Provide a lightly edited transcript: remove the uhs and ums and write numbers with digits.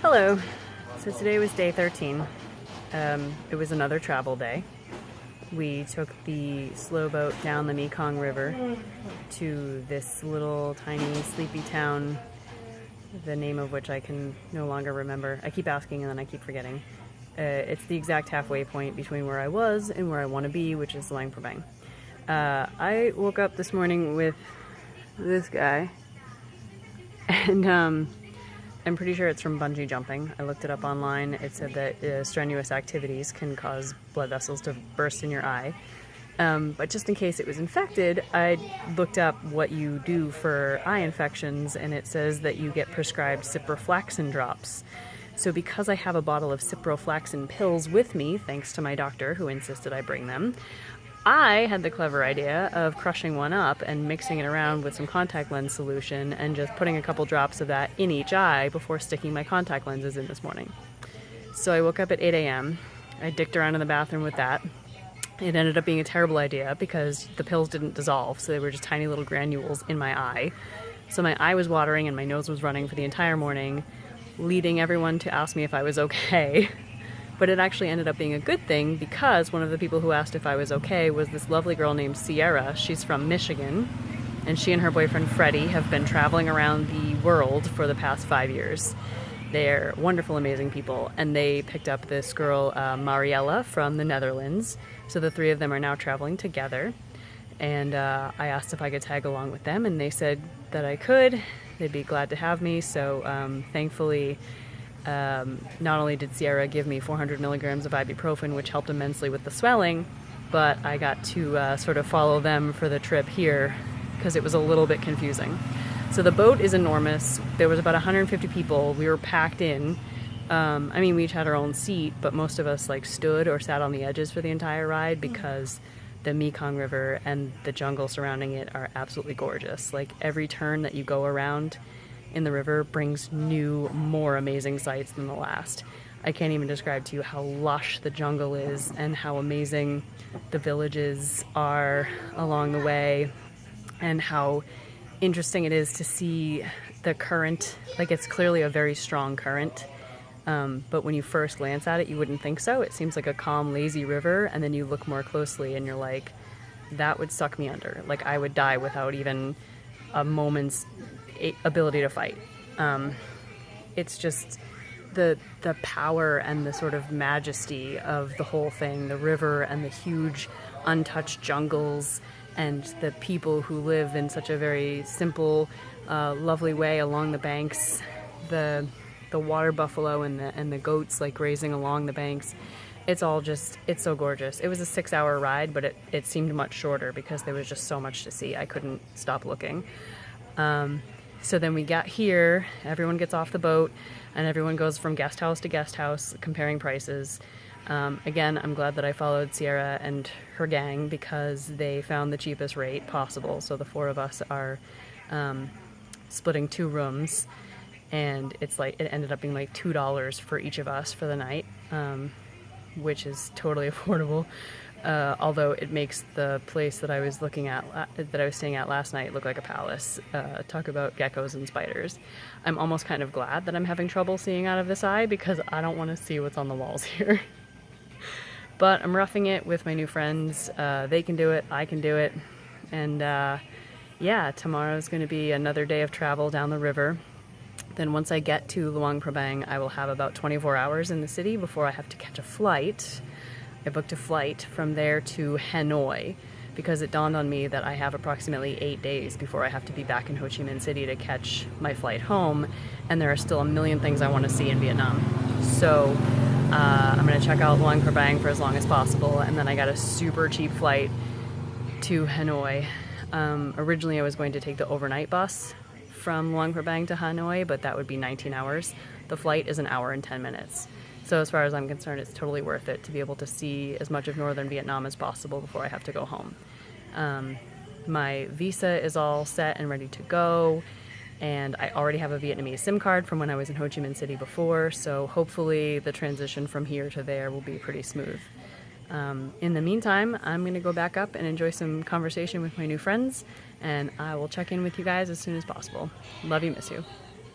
Hello. So today was day 13. It was another travel day. We took the slow boat down the Mekong River to this little tiny sleepy town, the name of which I can no longer remember. I keep asking and then I keep forgetting. It's the exact halfway point between where I was and where I want to be, which is Pakbeng. I woke up this morning with this guy, and I'm pretty sure it's from bungee jumping. I looked it up online. It said that strenuous activities can cause blood vessels to burst in your eye. But just in case it was infected, I looked up what you do for eye infections, and it says that you get prescribed ciprofloxacin drops. So because I have a bottle of ciprofloxacin pills with me, thanks to my doctor who insisted I bring them, I had the clever idea of crushing one up and mixing it around with some contact lens solution and just putting a couple drops of that in each eye before sticking my contact lenses in this morning. So I woke up at 8 a.m. I dicked around in the bathroom with that. It ended up being a terrible idea because the pills didn't dissolve, so they were just tiny little granules in my eye. So my eye was watering and my nose was running for the entire morning, leading everyone to ask me if I was okay. But it actually ended up being a good thing because one of the people who asked if I was okay was this lovely girl named Sierra. She's from Michigan, and she and her boyfriend Freddie have been traveling around the world for the past 5 years. They're wonderful, amazing people, and they picked up this girl, Mariella, from the Netherlands. So the three of them are now traveling together, and I asked if I could tag along with them, and they said that I could. They'd be glad to have me, so thankfully, not only did Sierra give me 400 milligrams of ibuprofen, which helped immensely with the swelling, but I got to sort of follow them for the trip here because it was a little bit confusing. So the boat is enormous. There was about 150 people. We were packed in. We each had our own seat, but most of us stood or sat on the edges for the entire ride because the Mekong River and the jungle surrounding it are absolutely gorgeous. Like every turn that you go around in the river brings new, more amazing sights than the last. I can't even describe to you how lush the jungle is and how amazing the villages are along the way, and how interesting it is to see the current. Like, it's clearly a very strong current, but when you first glance at it, you wouldn't think so. It seems like a calm, lazy river, and then you look more closely and you're like, that would suck me under. Like, I would die without even a moment's ability to fight. It's just the power and the sort of majesty of the whole thing, the river and the huge untouched jungles and the people who live in such a very simple, lovely way along the banks, the water buffalo and the goats grazing along the banks. It's so gorgeous. It was a 6-hour ride, but it seemed much shorter because there was just so much to see. I couldn't stop looking. So then we got here, everyone gets off the boat, and everyone goes from guest house to guest house comparing prices. Again, I'm glad that I followed Sierra and her gang because they found the cheapest rate possible. So the four of us are splitting 2 rooms, and it ended up being $2 for each of us for the night, which is totally affordable. Although it makes the place that I was staying at last night look like a palace. Talk about geckos and spiders. I'm almost kind of glad that I'm having trouble seeing out of this eye because I don't want to see what's on the walls here. But I'm roughing it with my new friends. They can do it, I can do it. And yeah, tomorrow's going to be another day of travel down the river. Then once I get to Luang Prabang, I will have about 24 hours in the city before I have to catch a flight. I booked a flight from there to Hanoi because it dawned on me that I have approximately 8 days before I have to be back in Ho Chi Minh City to catch my flight home, and there are still a million things I want to see in Vietnam. So I'm going to check out Luang Prabang for as long as possible, and then I got a super cheap flight to Hanoi. Originally I was going to take the overnight bus from Luang Prabang to Hanoi, but that would be 19 hours. The flight is an hour and 10 minutes. So as far as I'm concerned, it's totally worth it to be able to see as much of northern Vietnam as possible before I have to go home. My visa is all set and ready to go, and I already have a Vietnamese SIM card from when I was in Ho Chi Minh City before, so hopefully the transition from here to there will be pretty smooth. In the meantime, I'm going to go back up and enjoy some conversation with my new friends, and I will check in with you guys as soon as possible. Love you, miss you.